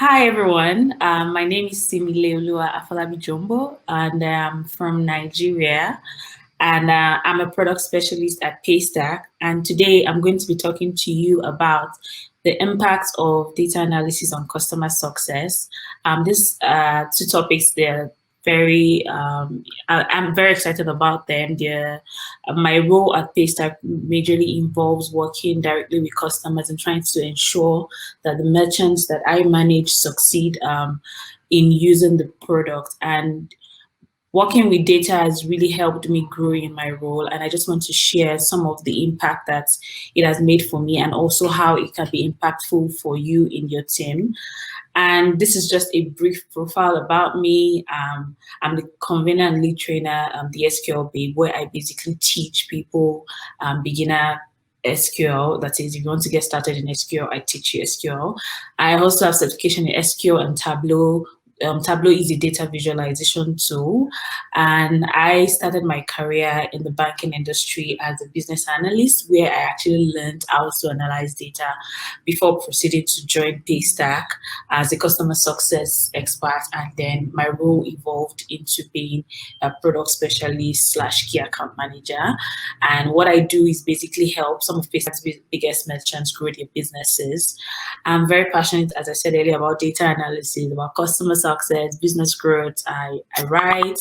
Hi everyone, my name is Simileoluwa Afolabi Jombo and I'm from Nigeria and I'm a product specialist at Paystack, and today I'm going to be talking to you about the impact of data analysis on customer success. These two topics, they're I'm very excited about them. My role at Paystack majorly involves working directly with customers and trying to ensure that the merchants that I manage succeed in using the product. And working with data has really helped me grow in my role, and I just want to share some of the impact that it has made for me and also how it can be impactful for you in your team. And this is just a brief profile about me. I'm the convener and lead trainer, the SQL Babe, where I basically teach people beginner SQL. That is, if you want to get started in SQL, I teach you SQL. I also have certification in SQL and Tableau. Tableau is a data visualization tool, and I started my career in the banking industry as a business analyst, where I actually learned how to analyze data before proceeding to join Paystack as a customer success expert, and then my role evolved into being a product specialist / key account manager. And what I do is basically help some of Paystack's biggest merchants grow their businesses. I'm very passionate, as I said earlier, about data analysis, about customer success, business growth. I write,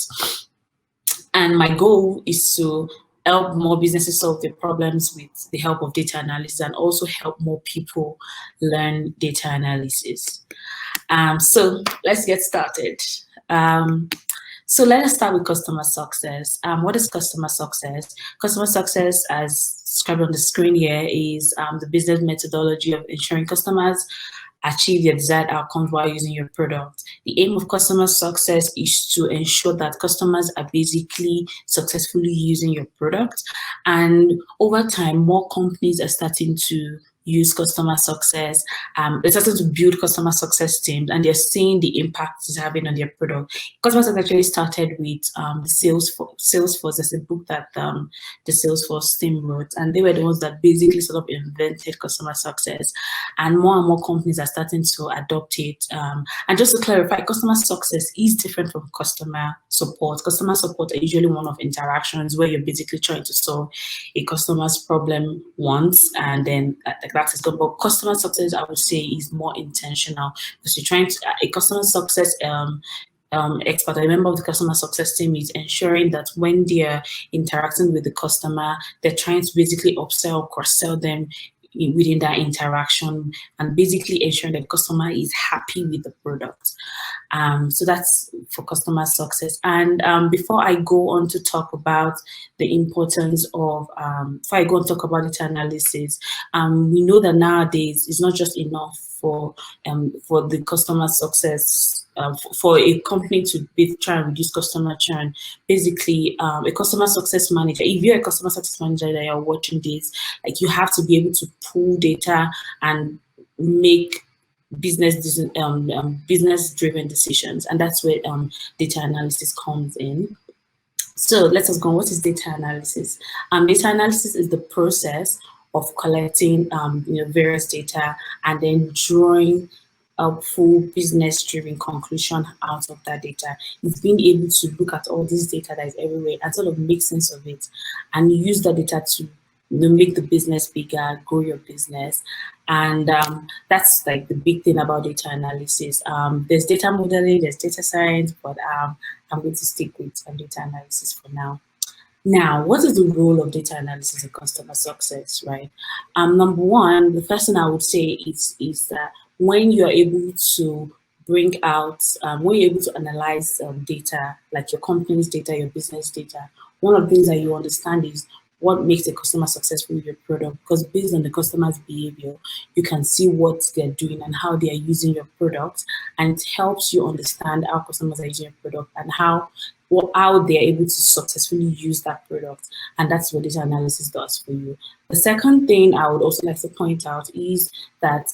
and my goal is to help more businesses solve their problems with the help of data analysis, and also help more people learn data analysis. So let's get started. So let us start with customer success. What is customer success? Customer success, as described on the screen here, is the business methodology of ensuring customers achieve their desired outcomes while using your product. The aim of customer success is to ensure that customers are basically successfully using your product. And over time, more companies are starting to use customer success. They're starting to build customer success teams, and they're seeing the impact it's having on their product. Customer success actually started with the Salesforce. There's a book that the Salesforce team wrote, and they were the ones that basically sort of invented customer success. And more companies are starting to adopt it. And just to clarify, customer success is different from customer support. Customer support are usually one of interactions where you're basically trying to solve a customer's problem once, and then that is done. But customer success, I would say, is more intentional, because you're trying to a customer success expert, a member of the customer success team, is ensuring that when they're interacting with the customer, they're trying to basically upsell, cross-sell them within that interaction, and basically ensuring that the customer is happy with the product. So that's for customer success. And before I go on to talk about the importance of, before I go and talk about data analysis, we know that nowadays it's not just enough for the customer success, for a company to try and reduce customer churn. Basically, a customer success manager, if you're a customer success manager that you're watching this, like, you have to be able to pull data and make business-driven decisions, and that's where data analysis comes in. So let us go. What is data analysis? Data analysis is the process of collecting various data and then drawing a full business-driven conclusion out of that data. It's being able to look at all this data that is everywhere and sort of make sense of it, and use that data to make the business bigger, grow your business. And that's like the big thing about data analysis. There's data modeling, there's data science, but I'm going to stick with data analysis for now. Now, what is the role of data analysis in customer success, right? Number one, the first thing I would say is that when you're able to bring out, when you're able to analyze data, like your company's data, your business data, one of the things that you understand is what makes a customer successful with your product, because based on the customer's behavior, you can see what they're doing and how they are using your product, and it helps you understand how customers are using your product and how they're able to successfully use that product. And that's what data analysis does for you. The second thing I would also like to point out is that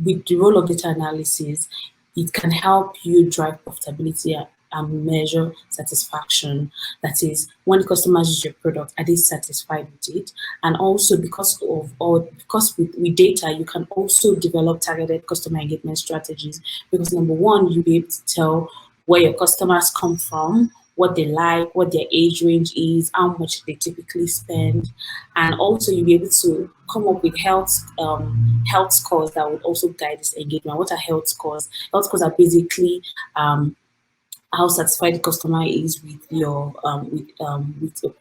with the role of data analysis, it can help you drive profitability measure satisfaction. That is, when the customers use your product, are they satisfied with it? And also because with data, you can also develop targeted customer engagement strategies, because number one, you'll be able to tell where your customers come from, what they like, what their age range is, how much they typically spend, and also you'll be able to come up with health scores that would also guide this engagement. What are health scores? Health scores are basically how satisfied the customer is with your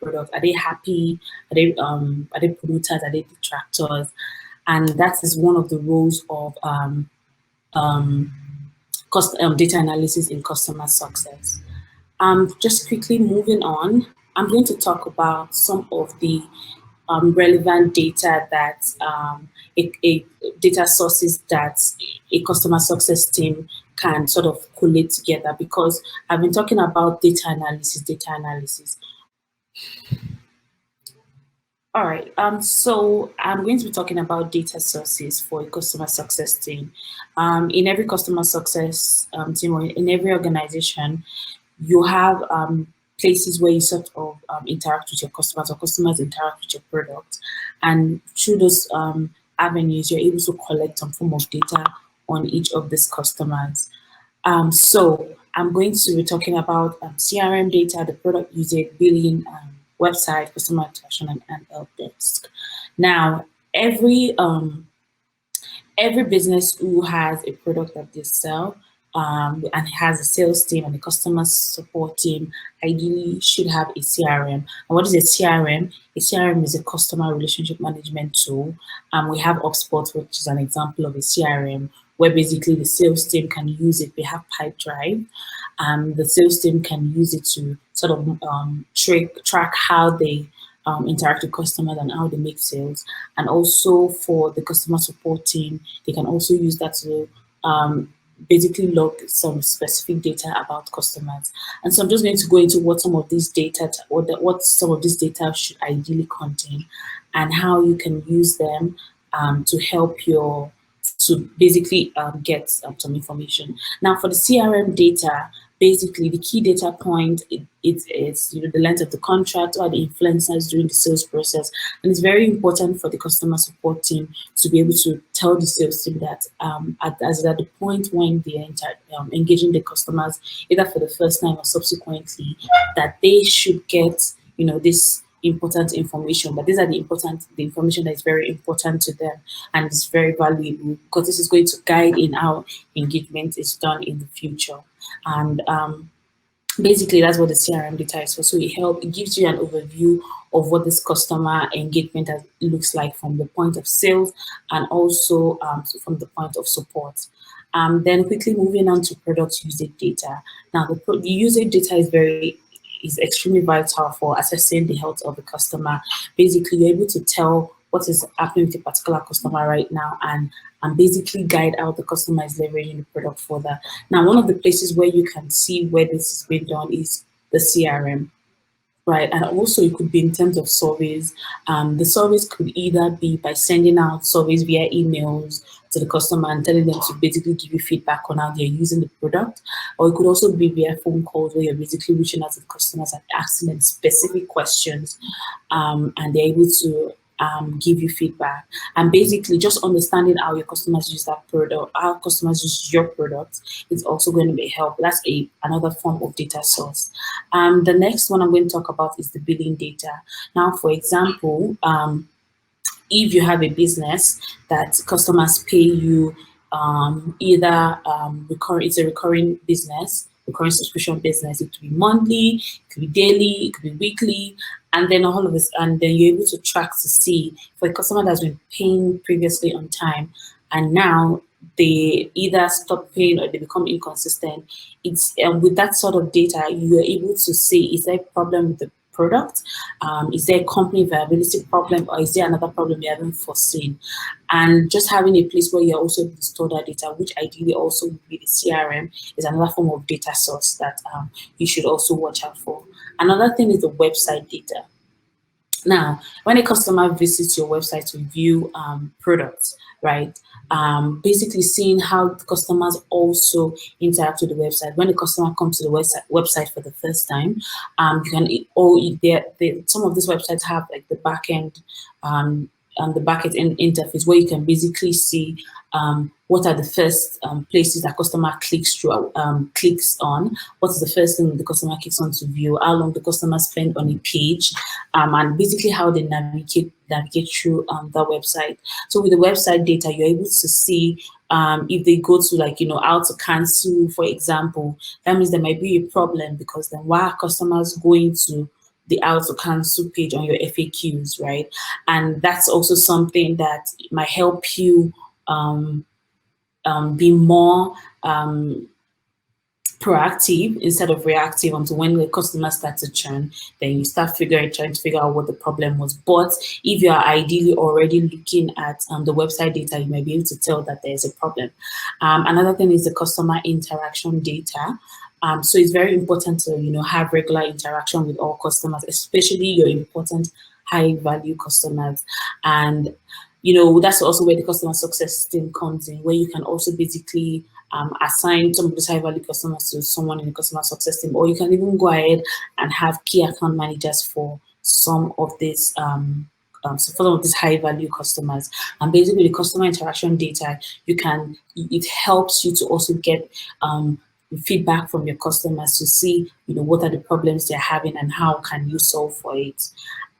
product. Are they happy? Are they promoters? Are they detractors? And that is one of the roles of data analysis in customer success. Just quickly moving on, I'm going to talk about some of the relevant data that a data sources that a customer success team can sort of collate together, because I've been talking about data analysis. All right, so I'm going to be talking about data sources for a customer success team. In every customer success team, or in every organization, you have places where you sort of interact with your customers, or customers interact with your product. And through those avenues, you're able to collect some form of data on each of these customers. So I'm going to be talking about CRM data, the product usage, billing, website, customer interaction, and help desk. Now, every business who has a product that they sell and has a sales team and a customer support team ideally should have a CRM. And what is a CRM? A CRM is a customer relationship management tool. We have HubSpot, which is an example of a CRM, where basically the sales team can use it. We have Pipedrive. The sales team can use it to sort of track how they interact with customers and how they make sales. And also for the customer support team, they can also use that to basically log some specific data about customers. And so I'm just going to go into what some of these data, what some of this data should ideally contain, and how you can use them to help to basically get some information. Now for the CRM data, basically the key data point is the length of the contract, or the influencers during the sales process. And it's very important for the customer support team to be able to tell the sales team that at the point when they are engaging the customers, either for the first time or subsequently, that they should get this important information, but these are the information that is very important to them and is very valuable, because this is going to guide in how engagement is done in the future. And basically that's what the CRM data is for. So it gives you an overview of what this customer engagement looks like from the point of sales, and also from the point of support. Then quickly moving on to product usage data. Now the usage data is extremely vital for assessing the health of the customer. Basically, you're able to tell what is happening with a particular customer right now, and basically guide how the customer is leveraging the product further. Now, one of the places where you can see where this is being done is the CRM. Right, and also it could be in terms of surveys. The surveys could either be by sending out surveys via emails to the customer and telling them to basically give you feedback on how they're using the product, or it could also be via phone calls where you're basically reaching out to the customers and asking them specific questions, and they're able to give you feedback. And basically just understanding how your customers use that product, how customers use your product, is also going to be helpful. That's another form of data source. The next one I'm going to talk about is the billing data. Now, for example, if you have a business that customers pay you either it's a recurring business, recurring subscription business. It could be monthly, it could be daily, it could be weekly, and then all of this, and then you're able to track to see for a customer that's been paying previously on time, and now they either stop paying or they become inconsistent. It's with that sort of data, you are able to see, is there a problem with the product? Is there a company viability problem, or is there another problem you haven't foreseen? And just having a place where you're also able to store that data, which ideally also would be the CRM, is another form of data source that you should also watch out for. Another thing is the website data. Now, when a customer visits your website to view products, right? Basically seeing how the customers also interact with the website. When the customer comes to the website for the first time, you can some of these websites have like the backend the backend interface where you can basically see what are the first places that customer clicks on, what is the first thing the customer clicks on to view, how long the customer spend on a page, and basically how they navigate through the website. So with the website data, you're able to see if they go to like, how to cancel, for example, that means there might be a problem, because then why are customers going to the how to cancel page on your FAQs, right? And that's also something that might help you be more proactive instead of reactive, until when the customer starts to churn, then you start trying to figure out what the problem was. But if you are ideally already looking at the website data, you might be able to tell that there's a problem. Another thing is the customer interaction data. So it's very important to have regular interaction with all customers, especially your important high value customers. And that's also where the customer success team comes in, where you can also basically assign some of these high value customers to someone in the customer success team, or you can even go ahead and have key account managers for some of these so for some of these high value customers. And basically the customer interaction data, it helps you to also get feedback from your customers to see what are the problems they're having and how can you solve for it.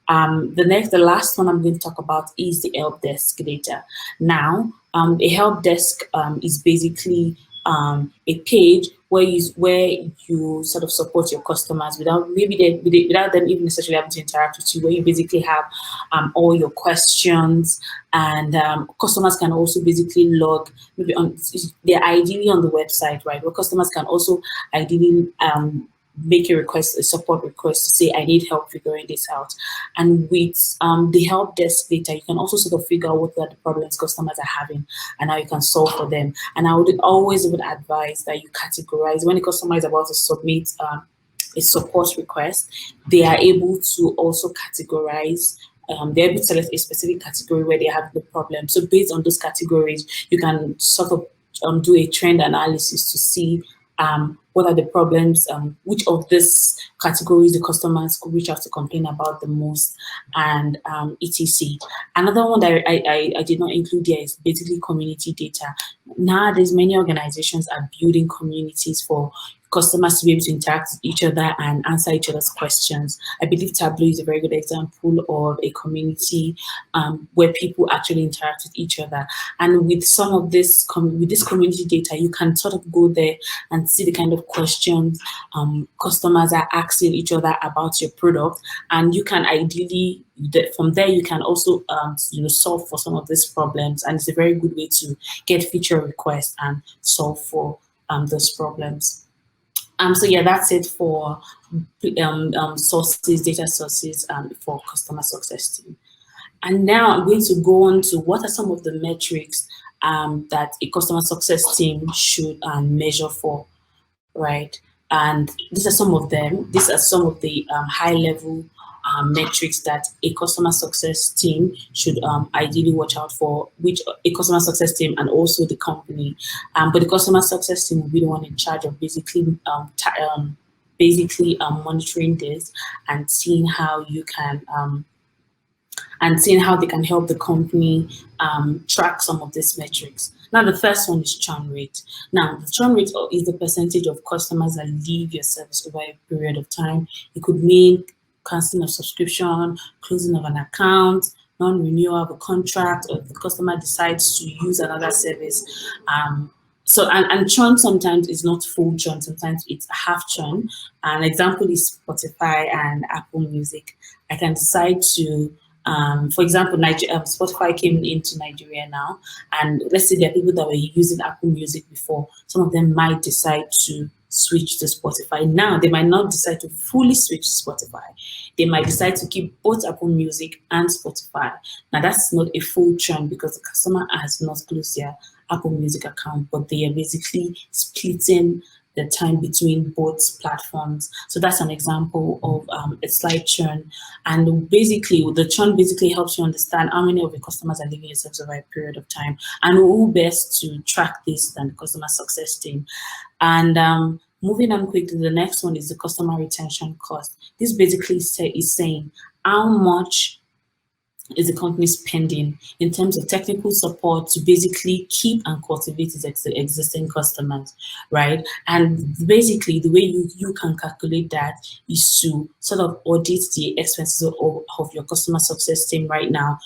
The last one I'm going to talk about is the help desk data. Now, a help desk is basically a page where you sort of support your customers without without them even necessarily having to interact with you, where you basically have all your questions, and customers can also basically log maybe on. They're ideally on the website, right? Where customers can also ideally make a support request to say, I need help figuring this out. And with the help desk data, you can also sort of figure out what are the problems customers are having and how you can solve for them. And I would always advise that you categorize when a customer is about to submit a support request. They are able to also categorize. They're able to select a specific category where they have the problem. So based on those categories, you can sort of do a trend analysis to see what are the problems, which of these categories the customers could reach out to complain about the most, and etc. Another one that I did not include here is basically community data. Nowadays, many organizations are building communities for customers to be able to interact with each other and answer each other's questions. I believe Tableau is a very good example of a community where people actually interact with each other. And with some of this, with this community data, you can sort of go there and see the kind of questions customers are asking each other about your product. And you can ideally, from there, you can also solve for some of these problems. And it's a very good way to get feature requests and solve for those problems. So yeah, that's it for data sources for customer success team. And now I'm going to go on to what are some of the metrics that a customer success team should measure for, right? And these are some of them. These are some of the high level metrics that a customer success team should ideally watch out for, which a customer success team and also the company. But the customer success team will be the one in charge of basically monitoring this and seeing how you can and seeing how they can help the company track some of these metrics. Now, the first one is churn rate. Now, the churn rate is the percentage of customers that leave your service over a period of time. It could mean canceling of subscription, closing of an account, non-renewal of a contract, or if the customer decides to use another service. And churn sometimes is not full churn, sometimes it's half churn. An example is Spotify and Apple Music. I can decide to for example, Spotify came into Nigeria now, and let's say there are people that were using Apple Music before. Some of them might decide to switch to Spotify. Now, they might not decide to fully switch to Spotify. They might decide to keep both Apple Music and Spotify. Now, that's not a full churn because the customer has not closed their Apple Music account, but they are basically splitting the time between both platforms. So that's an example of a slight churn. And basically, the churn basically helps you understand how many of your customers are leaving yourselves over a period of time, and who best to track this than the customer success team. And moving on quickly, the next one is the customer retention cost. This basically is saying how much is the company spending in terms of technical support to basically keep and cultivate its existing customers, right? And basically, the way you can calculate that is to sort of audit the expenses of your customer success team right now.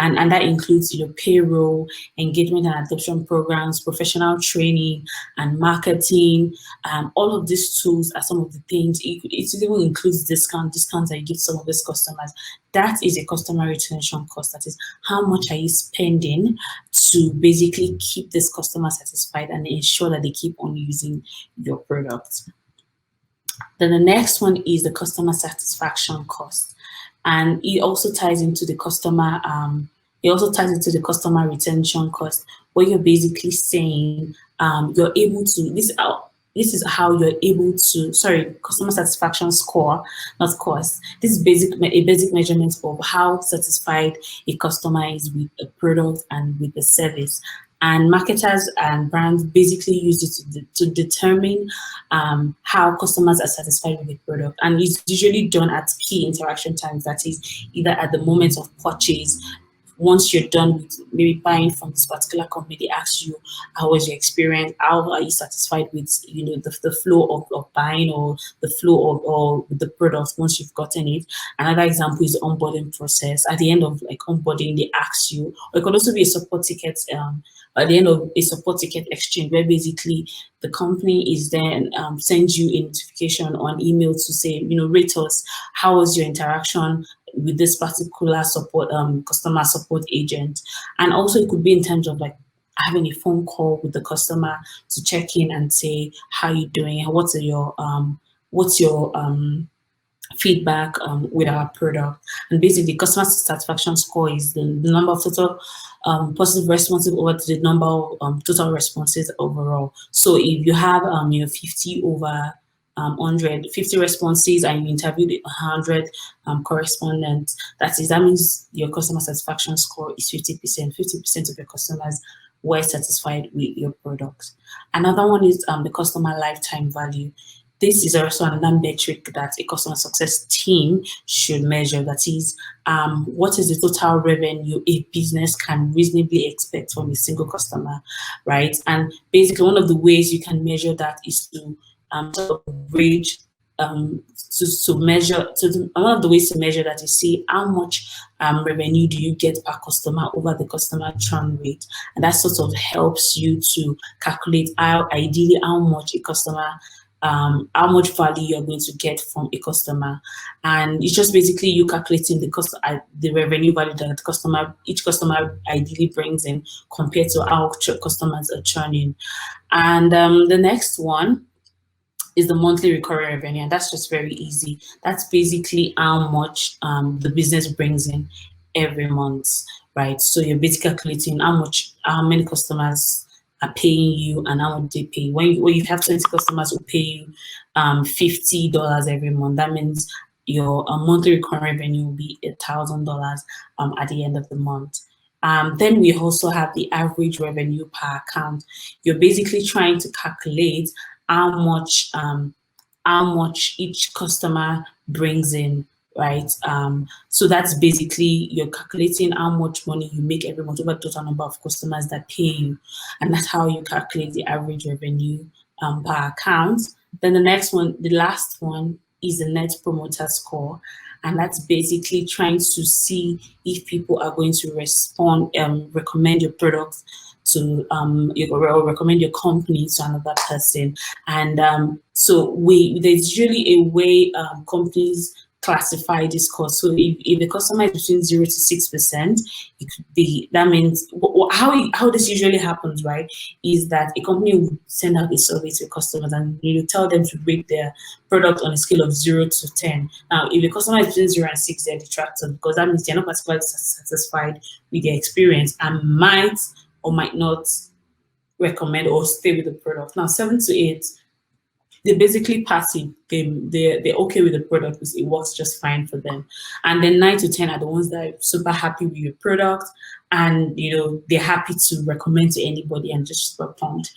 And that includes payroll, engagement and adoption programs, professional training, and marketing. All of these tools are some of the things. It even includes discounts that you give some of these customers. That is a customer retention cost. That is, how much are you spending to basically keep this customer satisfied and ensure that they keep on using your product. Then the next one is the customer satisfaction cost, and it also ties into the customer. Retention cost, where you're basically saying you're able to this is how you're able to, customer satisfaction score, not cost. This is a basic measurement of how satisfied a customer is with a product and with the service. And marketers and brands basically use it to determine how customers are satisfied with the product. And it's usually done at key interaction times, that is either at the moment of purchase. Once you're done with maybe buying from this particular company, they ask you, how was your experience? How are you satisfied with the flow of buying, or the flow or the product once you've gotten it? Another example is the onboarding process. At the end of onboarding, they ask you, or it could also be a support ticket at the end of a support ticket exchange, where basically the company is then sends you a notification on email to say, rate us, how was your interaction with this particular support customer support agent. And also it could be in terms of having a phone call with the customer to check in and say, how you doing, what's your feedback with our product. And basically customer satisfaction score is the number of total positive responses over to the number of total responses overall. So if you have 50 over 100, 50 responses, and you interviewed 100 correspondents, that means your customer satisfaction score is 50%. 50% of your customers were satisfied with your product. Another one is the customer lifetime value. This is also another metric that a customer success team should measure. That is, what is the total revenue a business can reasonably expect from a single customer, right? And basically, one of the ways you can measure that is to sort of bridge to measure. One of the ways to measure that is see how much revenue do you get per customer over the customer churn rate, and that sort of helps you to calculate ideally how much a customer how much value you're going to get from a customer. And it's just basically you calculating the revenue value that each customer ideally brings in compared to how customers are churning. And the next one is the monthly recurring revenue, and that's just very easy. That's basically how much the business brings in every month, right? So you're basically calculating how many customers are paying you and how much they pay. When you have 20 customers who pay you $50 every month, that means your monthly recurring revenue will be $1,000 at the end of the month. Then we also have the average revenue per account. You're basically trying to calculate how much each customer brings in, right? So that's basically you're calculating how much money you make every month over the total number of customers that pay you, and that's how you calculate the average revenue per account. Then the last one is the net promoter score, and that's basically trying to see if people are going to recommend your product to or recommend your company to another person. And so there's usually a way companies classify this cost. So if the customer is between 0 to 6%, it could be, that means how this usually happens, right, is that a company would send out a survey to customers and tell them to rate their product on a scale of 0 to 10. Now, if the customer is between 0 and 6, they're detracted, because that means they're not particularly satisfied with their experience and might or might not recommend or stay with the product. Now, 7 to 8, they're basically passive. They're okay with the product because it works just fine for them. And then 9 to 10 are the ones that are super happy with your product, and they're happy to recommend to anybody and just super pumped.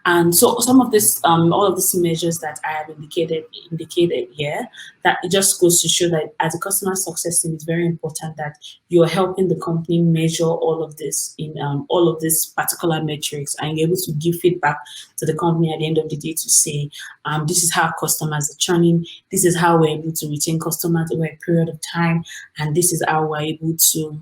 And so some of this, all of these measures that I have indicated here, that it just goes to show that as a customer success team, it's very important that you're helping the company measure all of this in all of these particular metrics, and you're able to give feedback to the company at the end of the day to say, this is how customers are churning, this is how we're able to retain customers over a period of time, and this is how we're able to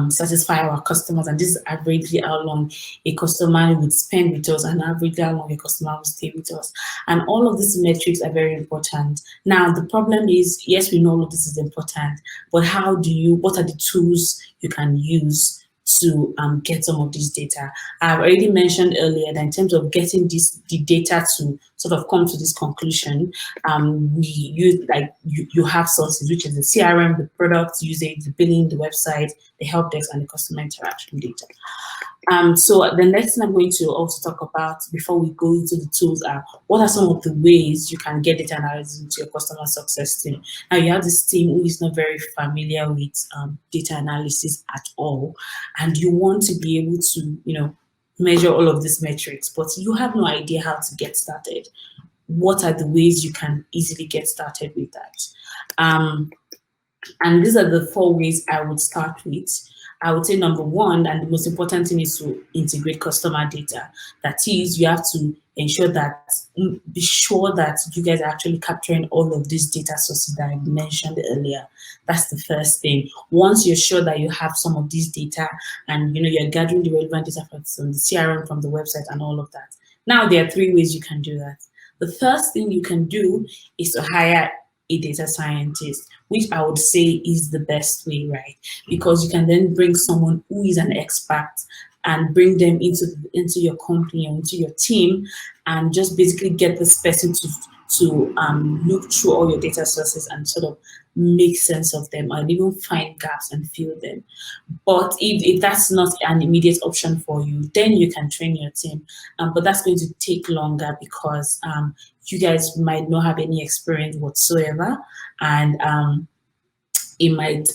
satisfy our customers, and this is averagely how long a customer would spend with us, and averagely how long a customer will stay with us. And all of these metrics are very important. Now the problem is, yes, we know all of this is important, but what are the tools you can use to get some of this data? I've already mentioned earlier that in terms of getting the data to sort of come to this conclusion, we use, like, you have sources, which is the CRM, the product usage, the billing, the website, the help desk, and the customer interaction data. So the next thing I'm going to also talk about before we go into the tools are, what are some of the ways you can get data analysis into your customer success team? Now you have this team who is not very familiar with data analysis at all, and you want to be able to, measure all of these metrics, but you have no idea how to get started. What are the ways you can easily get started with that? And these are the 4 ways I would start with. I would say number 1, and the most important thing, is to integrate customer data. That is, you have to ensure that, be sure that you guys are actually capturing all of these data sources that I mentioned earlier. That's the first thing. Once you're sure that you have some of these data, and you're gathering the relevant data from the CRM, from the website, and all of that. Now there are 3 ways you can do that. The first thing you can do is to hire a data scientist, which I would say is the best way, right? Because you can then bring someone who is an expert and bring them into your company or into your team, and just basically get this person to look through all your data sources and sort of make sense of them, and even find gaps and fill them. But if that's not an immediate option for you, then you can train your team. But that's going to take longer because you guys might not have any experience whatsoever, and it might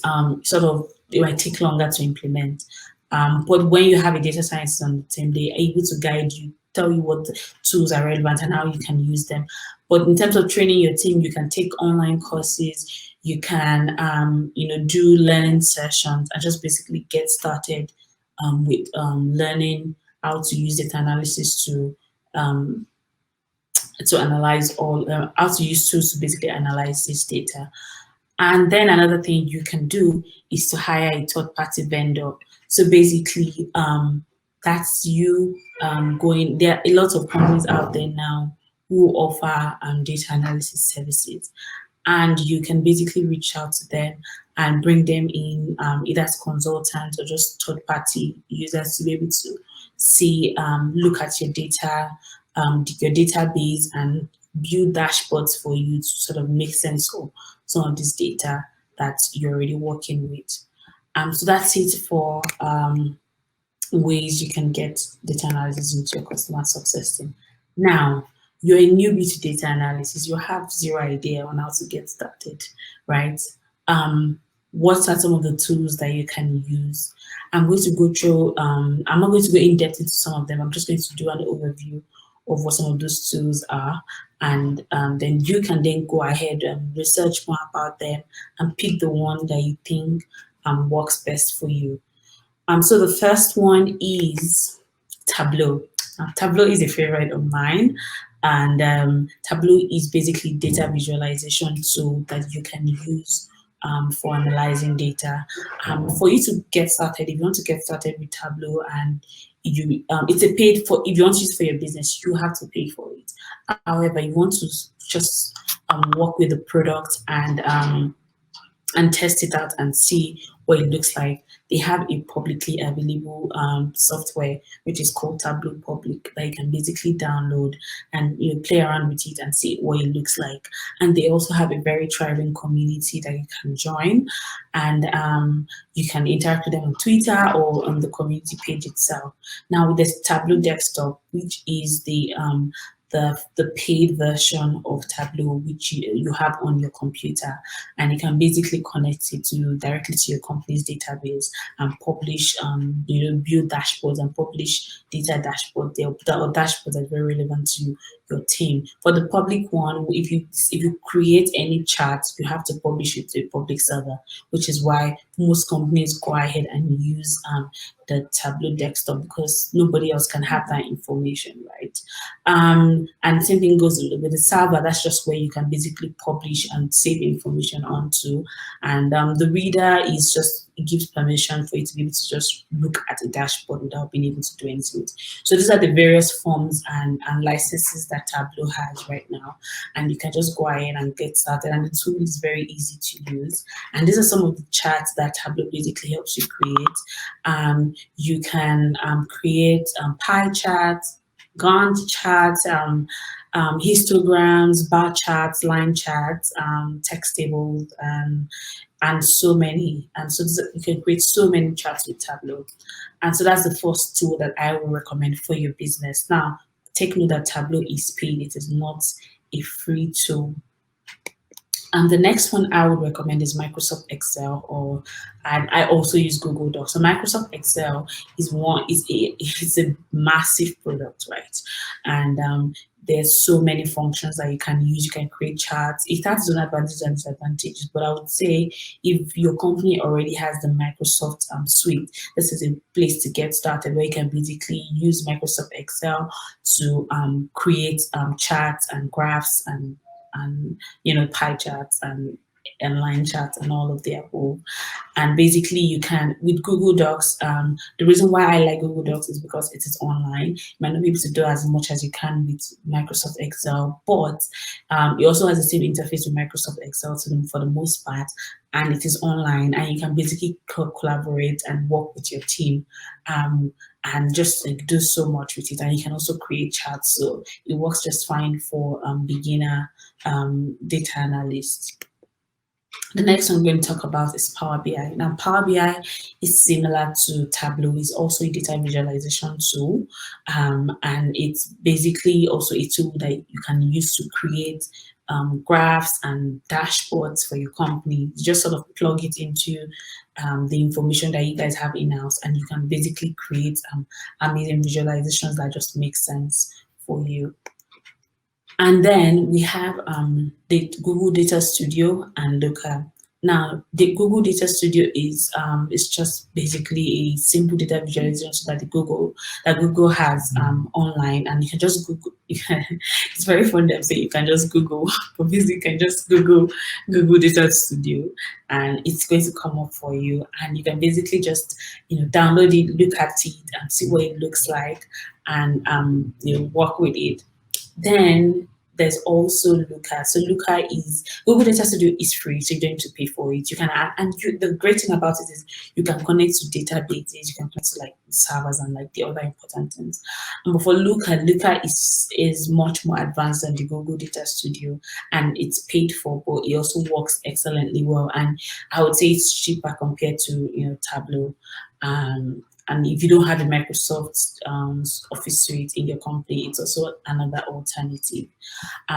take longer to implement. But when you have a data scientist on the team, they are able to guide you, tell you what tools are relevant and how you can use them. But in terms of training your team, you can take online courses, you can do learning sessions, and just basically get started with learning how to use data analysis to analyze how to use tools to basically analyze this data. And then another thing you can do is to hire a third-party vendor. So basically, that's you going. There are a lot of companies out there now who offer data analysis services, and you can basically reach out to them and bring them in, either as consultants or just third-party users, to be able to see, look at your data, your database, and build dashboards for you to sort of make sense of some of this data that you're already working with. So that's it for ways you can get data analysis into your customer success team. Now, you're a newbie to data analysis, you have zero idea on how to get started, right? What are some of the tools that you can use? I'm going to go through, I'm not going to go in depth into some of them, I'm just going to do an overview of what some of those tools are, and then you can then go ahead and research more about them and pick the one that you think works best for you. So the first one is Tableau. Tableau is a favorite of mine, and Tableau is basically data visualization tool that you can use for analyzing data. For you to get started, if you want to get started with Tableau, and it's a paid for, if you want to use it for your business, you have to pay for it. However, you want to just work with the product and test it out and see what it looks like. They have a publicly available software which is called Tableau Public that you can basically download and play around with it and see what it looks like. And they also have a very thriving community that you can join, and you can interact with them on Twitter or on the community page itself. Now with the Tableau Desktop, which is the the paid version of Tableau, which you have on your computer, and you can basically connect it directly to your company's database and publish, build dashboards and publish data dashboard there. The dashboards are very relevant to your team. For the public one, if you create any charts, you have to publish it to a public server, which is why most companies go ahead and use the Tableau desktop, because nobody else can have that information, right? And same thing goes with the server. That's just where you can basically publish and save information onto. And the reader is just, it gives permission for you to be able to just look at a dashboard without being able to do anything with it. So these are the various forms and licenses that Tableau has right now. And you can just go ahead and get started. And the tool is very easy to use. And these are some of the charts that Tableau basically helps you create. You can create pie charts, Gantt charts, histograms, bar charts, line charts, text tables, and so many. And so you can create so many charts with Tableau. And so that's the first tool that I will recommend for your business. Now, take note that Tableau is paid. It is not a free tool. And the next one I would recommend is Microsoft Excel, and I also use Google Docs. So Microsoft Excel is it's a massive product, right? And there's so many functions that you can use. You can create charts. It has its own advantages and disadvantages, but I would say if your company already has the Microsoft suite, this is a place to get started, where you can basically use Microsoft Excel to create charts and graphs and pie charts and line charts and all of the above. And basically you can, with Google Docs, the reason why I like Google Docs is because it is online. You might not be able to do as much as you can with Microsoft Excel, but it also has the same interface with Microsoft Excel for the most part, and it is online, and you can basically collaborate and work with your team. And just do so much with it, and you can also create charts, so it works just fine for beginner data analysts. The next one we're going to talk about is Power BI. Now, Power BI is similar to Tableau. It's also a data visualization tool, and it's basically also a tool that you can use to create graphs and dashboards for your company. You just sort of plug it into the information that you guys have in-house, and you can basically create amazing visualizations that just make sense for you. And then we have the Google Data Studio and Looker. Now, the Google Data Studio is just basically a simple data visualization that Google has online, and you can just Google. It's very fun to say you can just Google, but basically you can just Google Data Studio, and it's going to come up for you. And you can basically just download it, look at it, and see what it looks like, and work with it. Then there's also Looker. So Looker is, Google Data Studio is free, so you don't need to pay for it. You can add, and the great thing about it is you can connect to databases, you can connect to like servers and like the other important things. And for Looker is much more advanced than the Google Data Studio, and it's paid for, but it also works excellently well. And I would say it's cheaper compared to Tableau. And if you don't have a Microsoft Office suite in your company, it's also another alternative.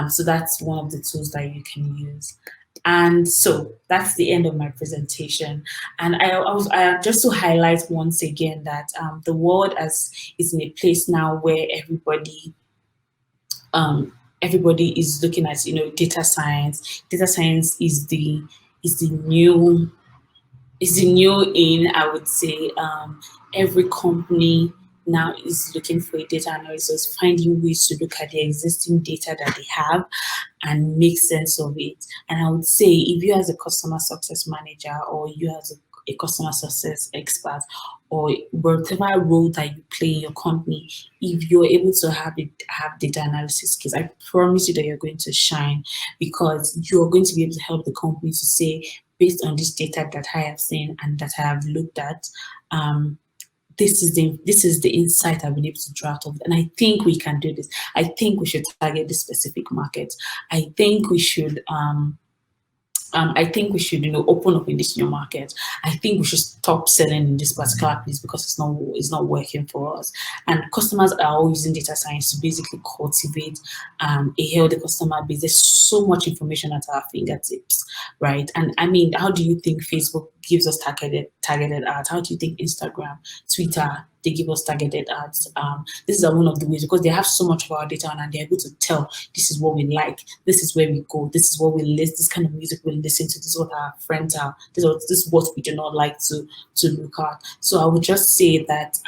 So that's one of the tools that you can use. And so that's the end of my presentation. And I just to highlight once again that the world is in a place now where everybody is looking at data science. Data science is the new in, I would say. Every company now is looking for a data analyst, finding ways to look at the existing data that they have and make sense of it. And I would say if you as a customer success manager, or you as a customer success expert, or whatever role that you play in your company, if you're able to have data analysis skills, I promise you that you're going to shine, because you're going to be able to help the company to say, based on this data that I have seen and that I have looked at, this is the insight I've been able to draw out of it. And I think we can do this. I think we should target this specific market. I think we should I think we should, open up in this new market. I think we should stop selling in this particular place because it's not working for us. And customers are all using data science to basically cultivate a healthy customer base. There's so much information at our fingertips, right? And I mean, how do you think Facebook gives us targeted ads? How do you think Instagram, Twitter, they give us targeted ads? This is one of the ways, because they have so much of our data and they're able to tell this is what we like, this is where we go, this is what we listen, this kind of music we listen to, this is what our friends are, this is what we do not like to look at. So I would just say that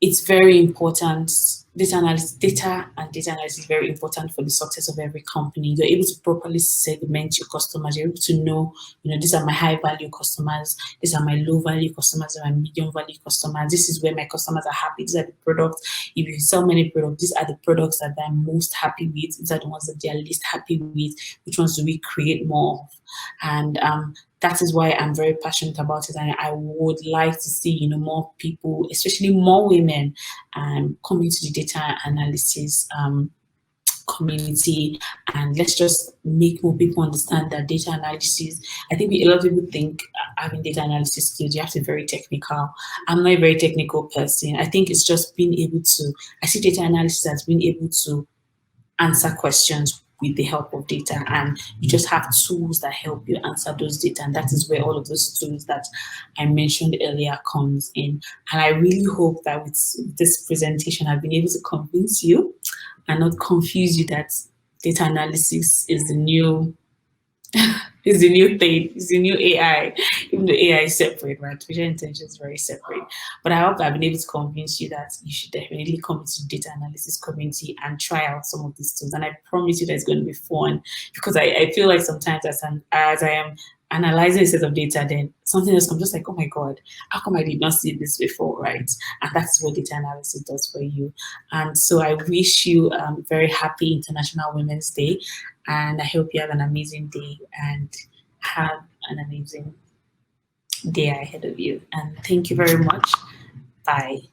it's very important. Data and data analysis is very important for the success of every company. You're able to properly segment your customers. You're able to know, these are my high value customers, these are my low value customers, and my medium value customers. This is where my customers are happy. These are the products. If you sell many products, these are the products that they're most happy with. These are the ones that they're least happy with. Which ones do we create more of? And that is why I'm very passionate about it, and I would like to see, more people, especially more women, come into the data analysis community, and let's just make more people understand that data analysis. I think a lot of people think having data analysis skills, you have to be very technical. I'm not a very technical person. I think it's just being able to. I see data analysis as being able to answer questions with the help of data, and you just have tools that help you answer those data, and that is where all of those tools that I mentioned earlier comes in. And I really hope that with this presentation I've been able to convince you and not confuse you that data analysis is the new is the new thing, is the new AI. Even though AI is separate, right? Artificial intelligence is very separate. But I hope I've been able to convince you that you should definitely come into the data analysis community and try out some of these tools. And I promise you that it's going to be fun, because I feel like sometimes as I am analyzing a set of data, then something else comes, just like, oh my God, how come I did not see this before, right? And that's what data analysis does for you. And so I wish you a very happy International Women's Day. And I hope you have an amazing day and have an amazing day ahead of you. And thank you very much. Bye.